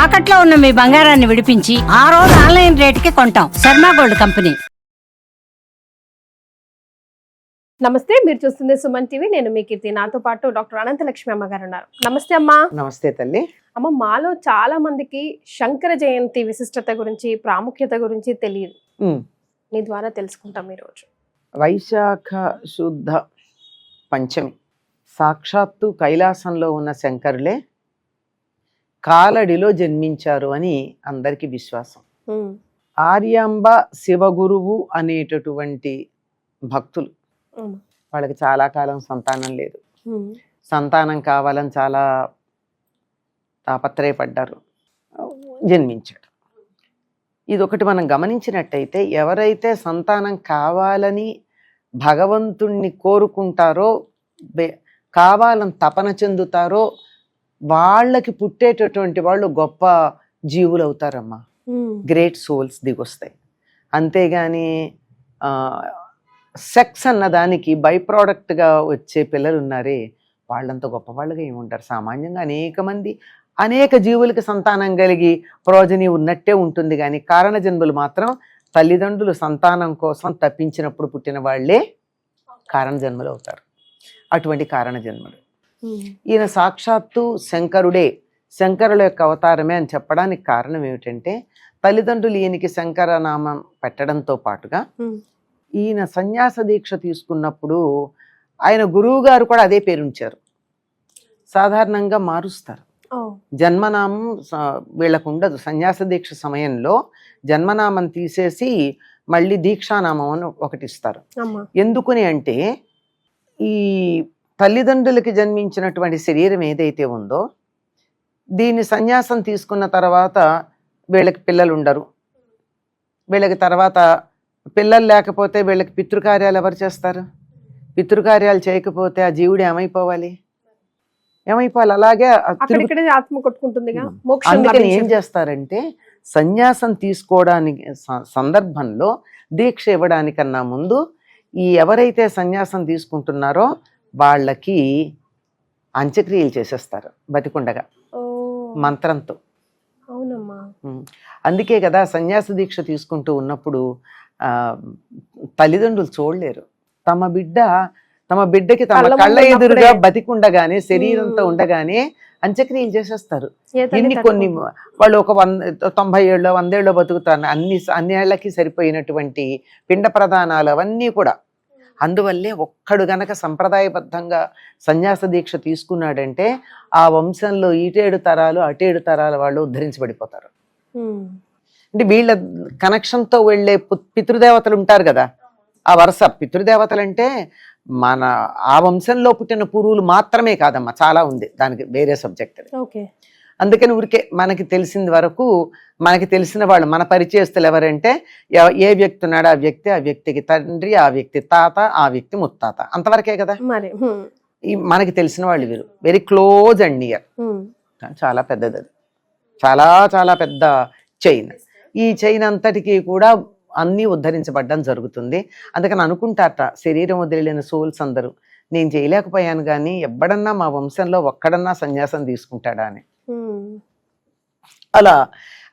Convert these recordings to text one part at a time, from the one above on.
తాకట్లో ఉన్న మీ బంగారాన్ని విడిపించి ఆ రోజు ఆన్లైన్ రేటుకి కొంటాం. Sharma gold company. నమస్తే, మీరు చూస్తుంది సుమన్ టీవీ. నేను మీ కీర్తి. నాతో పాటు డాక్టర్ అనంతలక్ష్మి అమ్మగారు ఉన్నారు. నమస్తే అమ్మా. నమస్తే తల్లి. అమ్మ, మాలో చాలా మందికి శంకర జయంతి విశిష్టత గురించి, ప్రాముఖ్యత గురించి తెలియదు. మీ ద్వారా తెలుసుకుంటాం ఈ రోజు. వైశాఖ శుద్ధ పంచమి సాక్షాత్తు కైలాసంలో ఉన్న శంకరులే కాలడిలో జన్మించారు అని అందరికీ విశ్వాసం. ఆర్యాంబ శివగురువు అనేటటువంటి భక్తులు, వాళ్ళకి చాలా కాలం సంతానం లేదు. సంతానం కావాలని చాలా తాపత్రయపడ్డారు, జన్మించాడు. ఇదొకటి మనం గమనించినట్టయితే, ఎవరైతే సంతానం కావాలని భగవంతుణ్ణి కోరుకుంటారో, కావాలని తపన చెందుతారో, వాళ్ళకి పుట్టేటటువంటి వాళ్ళు గొప్ప జీవులు అవుతారమ్మా. Great souls దిగొస్తాయి. అంతేగాని సెక్స్ అన్నదానికి బై ప్రోడక్ట్గా వచ్చే పిల్లలు ఉన్నారే, వాళ్ళంత గొప్ప వాళ్ళుగా ఏముంటారు. సామాన్యంగా అనేక జీవులకి సంతానం కలిగి ప్రోజని ఉన్నట్టే ఉంటుంది. కానీ కారణ జన్మలు మాత్రం తల్లిదండ్రులు సంతానం కోసం తప్పించినప్పుడు పుట్టిన వాళ్ళే కారణ జన్మలు అవుతారు. అటువంటి కారణ జన్మలు. ఈయన సాక్షాత్తు శంకరుడే, శంకరుల యొక్క అవతారమే అని చెప్పడానికి కారణం ఏమిటంటే, తల్లిదండ్రులు ఈయనకి శంకర నామం పెట్టడంతో పాటుగా ఈయన సన్యాస దీక్ష తీసుకున్నప్పుడు ఆయన గురువు గారు కూడా అదే పేరు ఉంచారు. సాధారణంగా మారుస్తారు జన్మనామం, వీళ్ళకు ఉండదు. సన్యాస దీక్ష సమయంలో జన్మనామం తీసేసి మళ్ళీ దీక్షానామం అని ఒకటి ఇస్తారు. ఎందుకని అంటే, ఈ తల్లిదండ్రులకి జన్మించినటువంటి శరీరం ఏదైతే ఉందో, దీన్ని సన్యాసం తీసుకున్న తర్వాత వీళ్ళకి పిల్లలు ఉండరు. వీళ్ళకి తర్వాత పిల్లలు లేకపోతే వీళ్ళకి పితృకార్యాలు ఎవరు చేస్తారు? పితృకార్యాలు చేయకపోతే ఆ జీవుడు ఏమైపోవాలి? అలాగే ఆత్మ కొట్టుకుంటుందిగా. అందుకని ఏం చేస్తారంటే, సన్యాసం తీసుకోవడానికి సందర్భంలో దీక్ష ఇవ్వడానికన్నా ముందు ఈ ఎవరైతే సన్యాసం తీసుకుంటున్నారో వాళ్ళకి అంత్యక్రియలు చేసేస్తారు బతికుండగా, మంత్రంతో. అవునమ్మా. అందుకే కదా సన్యాస దీక్ష తీసుకుంటూ ఉన్నప్పుడు తల్లిదండ్రులు చూడలేరు. తమ బిడ్డకి తమ కళ్ళ ఎదురుగా బతికుండగానే, శరీరంతో ఉండగానే అంత్యక్రియలు చేసేస్తారు. కొన్ని వాళ్ళు ఒక 90 ఏళ్ళో 100 ఏళ్ళో బతుకుతారు. అన్ని ఏళ్ళకి సరిపోయినటువంటి పిండ ప్రదానాలు అవన్నీ కూడా. అందువల్లే ఒక్కడు గనక సంప్రదాయబద్ధంగా సన్యాస దీక్ష తీసుకున్నాడంటే ఆ వంశంలో ఇటేడు తరాలు అటేడు తరాల వాళ్ళు ఉద్ధరించబడిపోతారు. అంటే వీళ్ళ కనెక్షన్తో వెళ్ళే పితృదేవతలు ఉంటారు కదా, ఆ వరుస పితృదేవతలు అంటే మన ఆ వంశంలో పుట్టిన పూర్వులు మాత్రమే కాదమ్మా, చాలా ఉంది, దానికి వేరే సబ్జెక్ట్. అందుకని ఊరికే మనకి తెలిసిన వరకు, మనకి తెలిసిన వాళ్ళు, మన పరిచయస్తులు ఎవరంటే, ఏ వ్యక్తి ఉన్నాడు ఆ వ్యక్తికి తండ్రి, ఆ వ్యక్తి తాత, ఆ వ్యక్తి ముత్తాత, అంతవరకే కదా మనకి తెలిసిన వాళ్ళు. వీరు వెరీ క్లోజ్ అండ్ నియర్. చాలా పెద్దది అది, చాలా చాలా పెద్ద చైన్. ఈ చైన్ అంతటికీ కూడా అన్నీ ఉద్ధరించబడ్డం జరుగుతుంది. అందుకని అనుకుంటారట శరీరం వదిలిన సోల్స్ అందరూ, నేను చేయలేకపోయాను కానీ ఎవ్వడన్నా మా వంశంలో ఒక్కడన్నా సన్యాసం తీసుకుంటాడా అని. అలా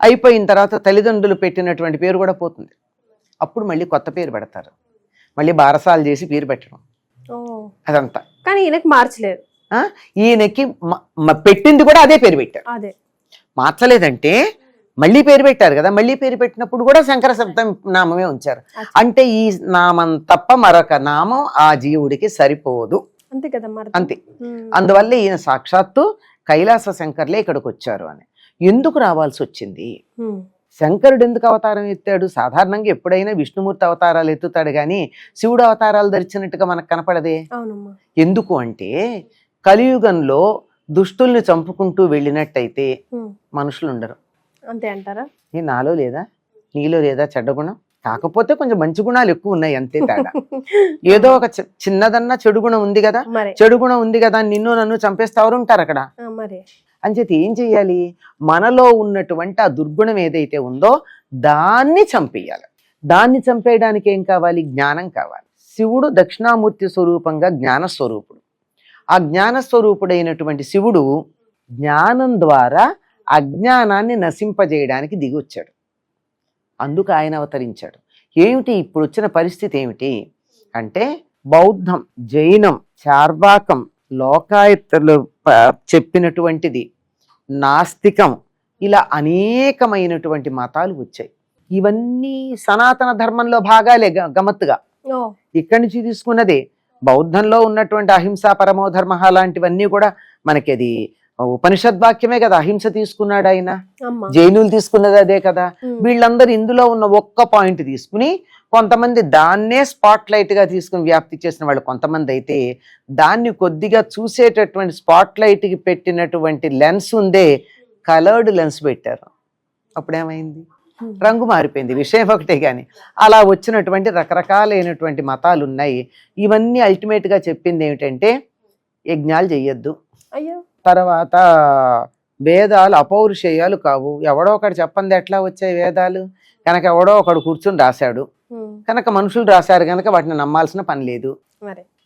అయిపోయిన తర్వాత తల్లిదండ్రులు పెట్టినటువంటి పేరు కూడా పోతుంది. అప్పుడు మళ్ళీ కొత్త పేరు పెడతారు, మళ్ళీ బారసాలు చేసి పేరు పెట్టడం, అదంతా. కానీ ఈయనకి మార్చలేదు. ఈయనకి పెట్టింది కూడా అదే పేరు పెట్టారు. మార్చలేదంటే మళ్ళీ పేరు పెట్టారు కదా, మళ్ళీ పేరు పెట్టినప్పుడు కూడా శంకర శబ్దం నామమే ఉంచారు. అంటే ఈ నామం తప్ప మరొక నామం ఆ జీవుడికి సరిపోదు, అంతే కదా, అంతే. అందువల్ల ఈయన సాక్షాత్తు కైలాస శంకర్లే ఇక్కడికి వచ్చారు అని. ఎందుకు రావాల్సి వచ్చింది? శంకరుడు ఎందుకు అవతారం ఎత్తాడు? సాధారణంగా ఎప్పుడైనా విష్ణుమూర్తి అవతారాలు ఎత్తుతాడు కానీ శివుడు అవతారాలు ధరించినట్టుగా మనకు కనపడదే. ఎందుకు అంటే, కలియుగంలో దుష్టుల్ని చంపుకుంటూ వెళ్ళినట్టయితే మనుషులు ఉండరు. అంతే అంటారా? నాలో లేదా, నీలో లేదా చెడ్డ గుణం? కాకపోతే కొంచెం మంచి గుణాలు ఎక్కువ ఉన్నాయి, అంతే తేడా. ఏదో ఒక చిన్నదన్నా చెడు గుణం ఉంది కదా, చెడు గుణం ఉంది కదా, నిన్ను నన్ను చంపేస్తే ఎవరు ఉంటారు అక్కడ? అంచేత ఏం చెయ్యాలి? మనలో ఉన్నటువంటి ఆ దుర్గుణం ఏదైతే ఉందో దాన్ని చంపేయాలి. దాన్ని చంపేయడానికి ఏం కావాలి? జ్ఞానం కావాలి. శివుడు దక్షిణామూర్తి స్వరూపంగా జ్ఞానస్వరూపుడు. ఆ జ్ఞానస్వరూపుడైనటువంటి శివుడు జ్ఞానం ద్వారా అజ్ఞానాన్ని నశింపజేయడానికి దిగొచ్చాడు. అందుకు ఆయన అవతరించాడు. ఏమిటి ఇప్పుడు వచ్చిన పరిస్థితి ఏమిటి అంటే, బౌద్ధం, జైనం, చార్వాకం, లోకాయత్తలు చెప్పినటువంటిది, నాస్తికం, ఇలా అనేకమైనటువంటి మతాలు వచ్చాయి. ఇవన్నీ సనాతన ధర్మంలో భాగాలే గమ్మత్తుగా. ఇక్కడి నుంచి తీసుకున్నదే. బౌద్ధంలో ఉన్నటువంటి అహింస పరమో ధర్మ లాంటివన్నీ కూడా మనకి అది ఉపనిషద్వాక్యమే కదా. అహింస తీసుకున్నాడు ఆయన, జైనులు తీసుకున్నది అదే కదా. వీళ్ళందరూ ఇందులో ఉన్న ఒక్క పాయింట్ తీసుకుని, కొంతమంది దాన్నే స్పాట్ లైట్ గా తీసుకుని వ్యాప్తి చేసిన వాళ్ళు కొంతమంది అయితే, దాన్ని కొద్దిగా చూసేటటువంటి స్పాట్ లైట్ కి పెట్టినటువంటి లెన్స్ ఉందే, కలర్డ్ లెన్స్ పెట్టారు. అప్పుడేమైంది? రంగు మారిపోయింది. విషయం ఒకటే కానీ అలా వచ్చినటువంటి రకరకాలైనటువంటి మతాలు ఉన్నాయి. ఇవన్నీ అల్టిమేట్ గా చెప్పింది ఏమిటంటే, యజ్ఞాలు చెయ్యొద్దు, తర్వాత వేదాలు అపౌరుషేయాలు కావు. ఎవడో ఒకడు చెప్పంది ఎట్లా వచ్చాయి వేదాలు? కనుక ఎవడో ఒకడు కూర్చుని రాశాడు కనుక, మనుషులు రాశారు కనుక వాటిని నమ్మాల్సిన పని లేదు.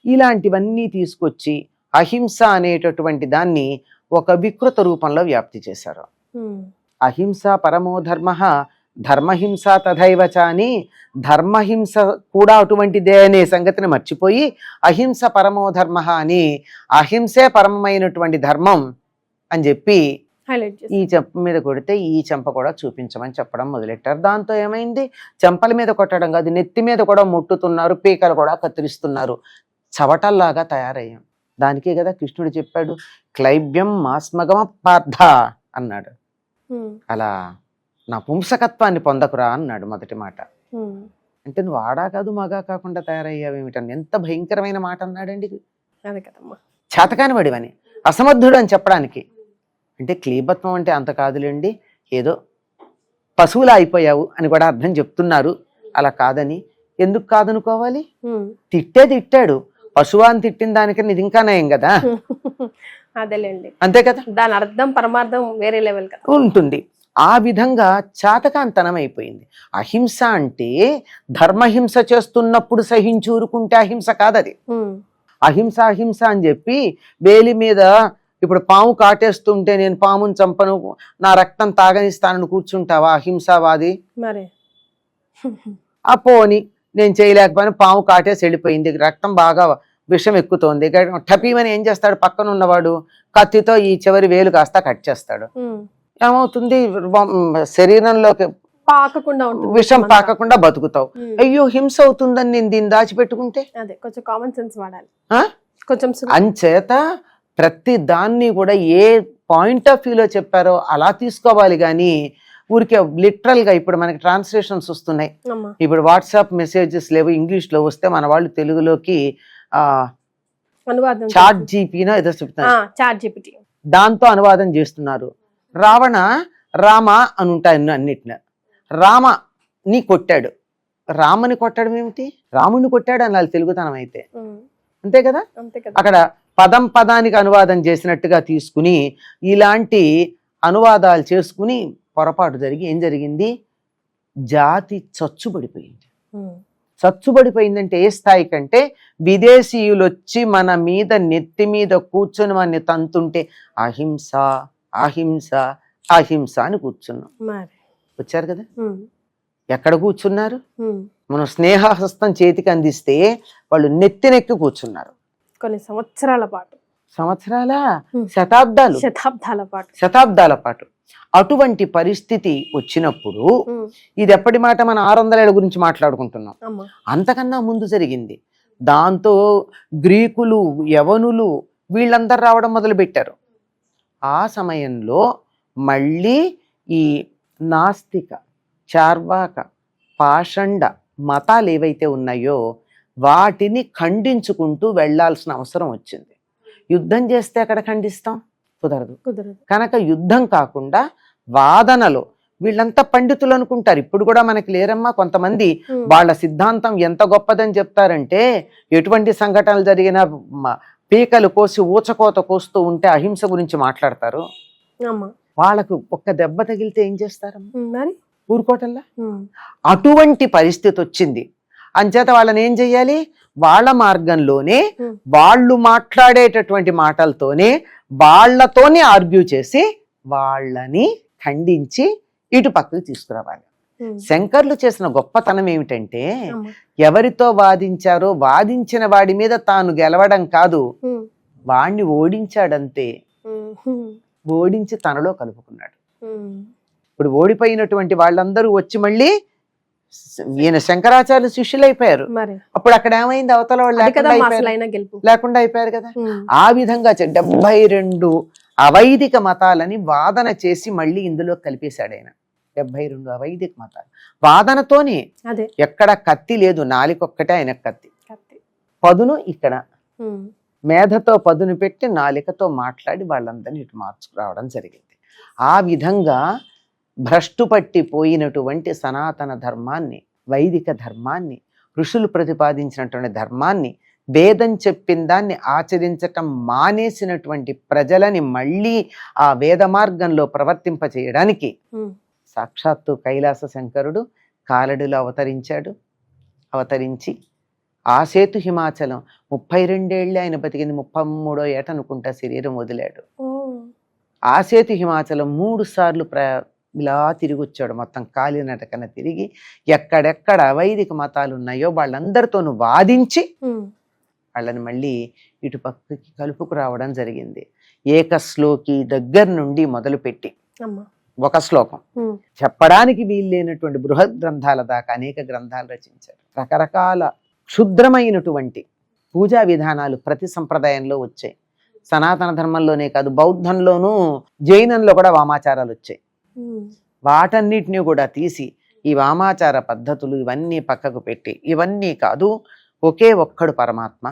ఇలాంటివన్నీ తీసుకొచ్చి అహింస అనేటటువంటి దాన్ని ఒక వికృత రూపంలో వ్యాప్తి చేశారు. అహింస పరమో ధర్మ, ధర్మహింస తథైవచ అని, ధర్మహింస కూడా అటువంటిదే అనే సంగతిని మర్చిపోయి, అహింస పరమో ధర్మ అని, అహింసే పరమమైనటువంటి ధర్మం అని చెప్పి ఈ చెంప మీద కొడితే ఈ చెంప కూడా చూపించమని చెప్పడం మొదలెట్టారు. దాంతో ఏమైంది? చెంపల మీద కొట్టడం కాదు, నెత్తి మీద కూడా ముట్టుతున్నారు, పీకలు కూడా కత్తిరిస్తున్నారు. చవటల్లాగా తయారయ్యాం. దానికే కదా కృష్ణుడు చెప్పాడు, క్లైబ్యం మాస్మగమ పార్థ అన్నాడు. అలా నపుంసకత్వాన్ని పొందకురా అన్నాడు మొదటి మాట. అంటే నువ్వు ఆడా కాదు మగా కాకుండా తయారయ్యావేమిటని ఎంత భయంకరమైన మాట అన్నాడండి. చేతకాని వాడివని, అసమర్థుడు అని చెప్పడానికి. అంటే క్లీబత్వం అంటే అంత కాదులేండి, ఏదో పశువులా అయిపోయావు అని కూడా అర్థం చెప్తున్నారు. అలా కాదని ఎందుకు కాదనుకోవాలి? తిట్టాడు, పశువాన్ని తిట్టిన దానికన్నా ఇది ఇంకా నయం కదా. అదేలేండి, అంతే కదా. దాని అర్థం పరమార్థం వేరే లెవెల్ కదా ఉంటుంది. ఆ విధంగా చాతకాంతనం అయిపోయింది. అహింస అంటే ధర్మహింస చేస్తున్నప్పుడు సహించూరుకుంటే అహింస కాదది. అహింస అహింస అని చెప్పి వేలి మీద ఇప్పుడు పాము కాటేస్తుంటే నేను పాముని చంపను, నా రక్తం తాగనిస్తానని కూర్చుంటావా అహింసావాది? మరి ఆ పోని నేను చేయలేకపోయినా పాము కాటేసి వెళ్ళిపోయింది, రక్తం బాగా విషం ఎక్కుతోంది, టపీమని ఏం చేస్తాడు? పక్కన ఉన్నవాడు కత్తితో ఈ చివరి వేలు కాస్త కట్ చేస్తాడు. ఏమవుతుంది? శరీరంలోకి విషం పాకకుండా బతుకుతావు. అయ్యో హింస అవుతుందని నేను దీన్ని దాచిపెట్టుకుంటే కొంచెం కామన్ సెన్స్ వాడాలి. అంచేత ప్రతి దాన్ని కూడా ఏ పాయింట్ ఆఫ్ వ్యూలో చెప్పారో అలా తీసుకోవాలి గాని ఊరికే లిటరల్ గా. ఇప్పుడు మనకి ట్రాన్స్లేషన్స్ వస్తున్నాయి, ఇప్పుడు వాట్సాప్ మెసేజెస్ లేవు, ఇంగ్లీష్ లో వస్తే మన వాళ్ళు తెలుగులోకి చాట్ జీపీనో ఏదో చెప్తున్నారు, దాంతో అనువాదం చేస్తున్నారు. రావణ రామ అని ఉంటాయి అన్నిటిని. రామ ని కొట్టాడు, రామని కొట్టడం ఏమిటి? రాముని కొట్టాడు అనాలి తెలుగుతనం అయితే, అంతే కదా. అక్కడ పదం పదానికి అనువాదం చేసినట్టుగా తీసుకుని ఇలాంటి అనువాదాలు చేసుకుని పొరపాటు జరిగి ఏం జరిగింది? జాతి చచ్చుబడిపోయింది. చచ్చుబడిపోయిందంటే ఏ స్థాయి కంటే, విదేశీయులు వచ్చి మన మీద నెత్తి మీద కూర్చొని మన తంతుంటే అహింస అహింస అహింస అని కూర్చున్నాం. వచ్చారు కదా. ఎక్కడ కూర్చున్నారు? మనం స్నేహహస్తం చేతికి అందిస్తే వాళ్ళు నెత్తినెక్కి కూర్చున్నారు. కొన్ని సంవత్సరాల పాటు, శతాబ్దాల పాటు అటువంటి పరిస్థితి వచ్చినప్పుడు, ఇది ఎప్పటి మాట? మన 600 ఏళ్ల గురించి మాట్లాడుకుంటున్నాం. అంతకన్నా ముందు జరిగింది. దాంతో గ్రీకులు, యవనులు వీళ్ళందరూ రావడం మొదలు పెట్టారు. ఆ సమయంలో మళ్ళీ ఈ నాస్తిక, చార్వాక, పాషండ మతాలు ఏవైతే ఉన్నాయో వాటిని ఖండించుకుంటూ వెళ్లాల్సిన అవసరం వచ్చింది. యుద్ధం చేస్తే అక్కడ ఖండిస్తాం? కుదరదు. కనుక యుద్ధం కాకుండా వాదనలో, వీళ్ళంతా పండితులు అనుకుంటారు, ఇప్పుడు కూడా మనకి లేరమ్మా కొంతమంది, వాళ్ళ సిద్ధాంతం ఎంత గొప్పదని చెప్తారంటే, ఎటువంటి సంఘటనలు జరిగినా పీకలు కోసి ఊచకోత కోస్తూ ఉంటే అహింస గురించి మాట్లాడతారు. వాళ్ళకు ఒక్క దెబ్బ తగిలితే ఏం చేస్తారు? ఊరుకోటల్లా. అటువంటి పరిస్థితి వచ్చింది. అంచేత వాళ్ళని ఏం చెయ్యాలి? వాళ్ళ మార్గంలోనే, వాళ్ళు మాట్లాడేటటువంటి మాటలతోనే, వాళ్ళతోనే ఆర్గ్యూ చేసి వాళ్ళని ఖండించి ఇటు పక్కకు తీసుకురావాలి. శంకర్లు చేసిన గొప్పతనం ఏమిటంటే ఎవరితో వాదించారో వాదించిన వాడి మీద తాను గెలవడం కాదు, వాణ్ణి ఓడించాడంతే. ఓడించి తనలో కలుపుకున్నాడు. ఇప్పుడు ఓడిపోయినటువంటి వాళ్ళందరూ వచ్చి మళ్ళీ ఈయన శంకరాచార్య శిష్యులైపోయారు. అప్పుడు అక్కడ ఏమైంది, అవతల వాళ్ళు లేకుండా అయిపోయారు కదా. ఆ విధంగా 72 అవైదిక మతాలని వాదన చేసి మళ్ళీ ఇందులో కలిపేశాడు ఆయన. 72 అవైదిక మతాలు వాదనతోనే. ఎక్కడ కత్తి లేదు, నాలికొక్కటే ఆయన కత్తి. పదును ఇక్కడ మేధతో పదును పెట్టి నాలికతో మాట్లాడి వాళ్ళందరినీ ఇటు మార్చుకురావడం జరిగింది. ఆ విధంగా భ్రష్టు పట్టిపోయినటువంటి సనాతన ధర్మాన్ని, వైదిక ధర్మాన్ని, ఋషులు ప్రతిపాదించినటువంటి ధర్మాన్ని, వేదం చెప్పిన దాన్ని ఆచరించటం మానేసినటువంటి ప్రజలని మళ్ళీ ఆ వేద మార్గంలో ప్రవర్తింపచేయడానికి సాక్షాత్తు కైలాస శంకరుడు కాలడిలో అవతరించాడు. అవతరించి ఆ సేతు హిమాచలం 32 ఏళ్ళే ఆయన బతికింది. 33వ ఏట అనుకుంటా శరీరం వదిలాడు. ఆ సేతు హిమాచలం 3 సార్లు ఇలా తిరిగి వచ్చాడు. మొత్తం కాలినటకన తిరిగి ఎక్కడెక్కడ అవైదిక మతాలు ఉన్నాయో వాళ్ళందరితోనూ వాదించి వాళ్ళని మళ్ళీ ఇటు పక్కకి కలుపుకు రావడం జరిగింది. ఏకశ్లోకి దగ్గర నుండి మొదలుపెట్టి ఒక శ్లోకం చెప్పడానికి వీల్లేనటువంటి బృహత్ గ్రంథాల దాకా అనేక గ్రంథాలు రచించారు. రకరకాల క్షుద్రమైనటువంటి పూజా విధానాలు ప్రతి సంప్రదాయంలో వచ్చాయి. సనాతన ధర్మంలోనే కాదు, బౌద్ధంలోనూ జైనంలో కూడా వామాచారాలు వచ్చాయి. వాటన్నిటినీ కూడా తీసి ఈ వామాచార పద్ధతులు ఇవన్నీ పక్కకు పెట్టి, ఇవన్నీ కాదు, ఒకే ఒక్కడు పరమాత్మ,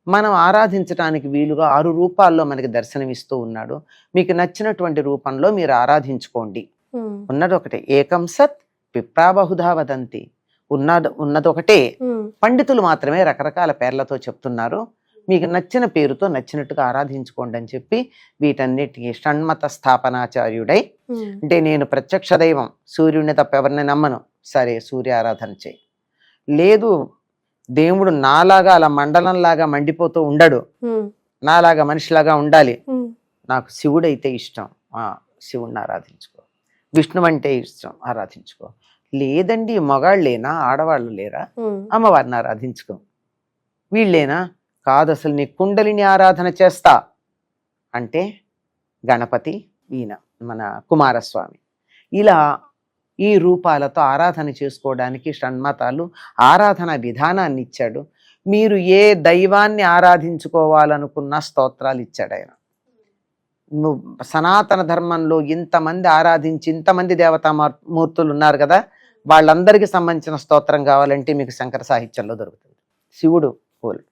మనం ఆరాధించడానికి వీలుగా 6 రూపాల్లో మనకి దర్శనమిస్తూ ఉన్నాడు, మీకు నచ్చినటువంటి రూపంలో మీరు ఆరాధించుకోండి. ఉన్నది ఒకటే, ఏకం సత్ విప్రా బహుధా వదంతి. ఉన్నదొకటే, పండితులు మాత్రమే రకరకాల పేర్లతో చెప్తున్నారు, మీకు నచ్చిన పేరుతో నచ్చినట్టుగా ఆరాధించుకోండి అని చెప్పి వీటన్నిటికీ షణ్మత స్థాపనాచార్యుడై, అంటే నేను ప్రత్యక్ష దైవం సూర్యుడిని తప్ప ఎవరిని నమ్మను, సరే సూర్య ఆరాధన చేయి. లేదు దేవుడు నాలాగా అలా మండలంలాగా మండిపోతూ ఉండడు, నాలాగా మనిషిలాగా ఉండాలి, నాకు శివుడైతే ఇష్టం, శివుడిని ఆరాధించుకో. విష్ణువు అంటే ఇష్టం, ఆరాధించుకో. లేదండి మగాళ్ళేనా, ఆడవాళ్ళు లేరా, అమ్మవారిని ఆరాధించుకో. వీళ్ళేనా, కాదు అసలు నీ కుండలిని ఆరాధన చేస్తా అంటే గణపతి, ఈయన మన కుమారస్వామి, ఇలా ఈ రూపాలతో ఆరాధన చేసుకోవడానికి షణ్మతాలు ఆరాధన విధానాన్ని ఇచ్చాడు. మీరు ఏ దైవాన్ని ఆరాధించుకోవాలనుకున్న స్తోత్రాలు ఇచ్చాడు ఆయన. నువ్వు సనాతన ధర్మంలో ఇంతమంది ఆరాధించి ఇంతమంది దేవతా మూర్తులు ఉన్నారు కదా, వాళ్ళందరికీ సంబంధించిన స్తోత్రం కావాలంటే మీకు శంకర సాహిత్యంలో దొరుకుతుంది. శివుడు కోలు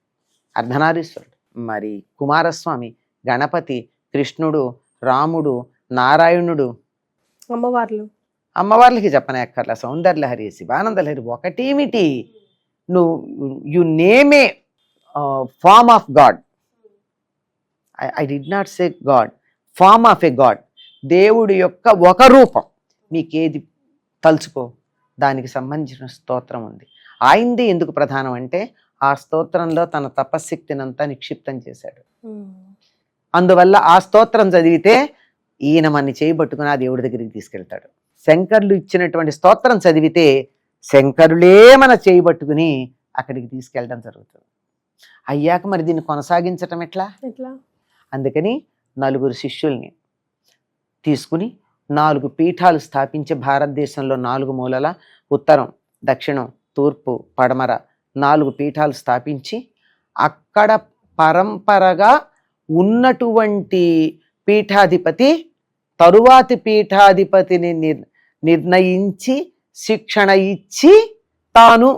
అర్ధనారీశ్వరుడు, మరి కుమారస్వామి, గణపతి, కృష్ణుడు, రాముడు, నారాయణుడు, అమ్మవార్లకి చెప్పనక్కర్ల, సౌందర్యలహరి, శివానందలహరి, ఒకటేమిటి, నువ్వు you name a form of God. I did not say God, form of a god, దేవుడి యొక్క ఒక రూపం, మీకేది తలుచుకో దానికి సంబంధించిన స్తోత్రం ఉంది. ఆయనది ఎందుకు ప్రధానం అంటే ఆ స్తోత్రంలో తన తపశక్తినంతా నిక్షిప్తం చేశాడు. అందువల్ల ఆ స్తోత్రం చదివితే ఈయన మన చేయబట్టుకుని ఆ దేవుడి దగ్గరికి తీసుకెళ్తాడు. శంకర్లు ఇచ్చినటువంటి స్తోత్రం చదివితే శంకరులే మన చేయబట్టుకుని అక్కడికి తీసుకెళ్ళడం జరుగుతుంది. అయ్యాక మరి దీన్ని కొనసాగించటం ఎట్లా? అందుకని 4 శిష్యుల్ని తీసుకుని 4 పీఠాలు స్థాపించి భారతదేశంలో 4 మూలల, ఉత్తరం, దక్షిణం, తూర్పు, పడమర 4 పీఠాలు స్థాపించి అక్కడ పరంపరగా ఉన్నటువంటి పీఠాధిపతి తరువాతి పీఠాధిపతిని నిర్ణయించి శిక్షణ ఇచ్చి తాను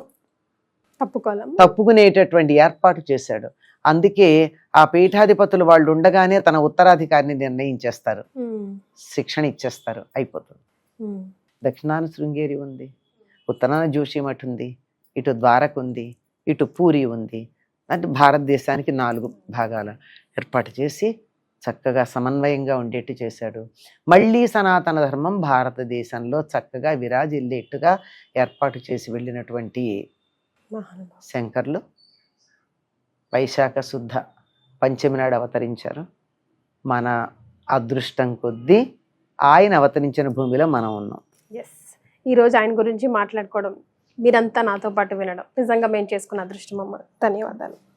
తప్పుకునేటటువంటి ఏర్పాటు చేశాడు. అందుకే ఆ పీఠాధిపతులు వాళ్ళు ఉండగానే తన ఉత్తరాధికారిని నిర్ణయించేస్తారు, శిక్షణ ఇచ్చేస్తారు, అయిపోతుంది. దక్షిణాన శృంగేరి ఉంది, ఉత్తరాన జోషిమఠ్ ఉంది, ఇటు ద్వారక ఉంది, ఇటు పూరి ఉంది. అంటే భారతదేశానికి 4 భాగాలు ఏర్పాటు చేసి చక్కగా సమన్వయంగా ఉండేట్టు చేశాడు. మళ్ళీ సనాతన ధర్మం భారతదేశంలో చక్కగా విరాజిల్లేట్టుగా ఏర్పాటు చేసి వెళ్ళినటువంటి శంకర్లు వైశాఖ శుద్ధ పంచమి నాడు అవతరించారు. మన అదృష్టం కొద్దీ ఆయన అవతరించిన భూమిలో మనం ఉన్నాం. ఎస్, ఈరోజు ఆయన గురించి మాట్లాడుకోవడం, మీరంతా నాతో పాటు వినడం నిజంగా మేము చేసుకున్న అదృష్టం అమ్మ. ధన్యవాదాలు.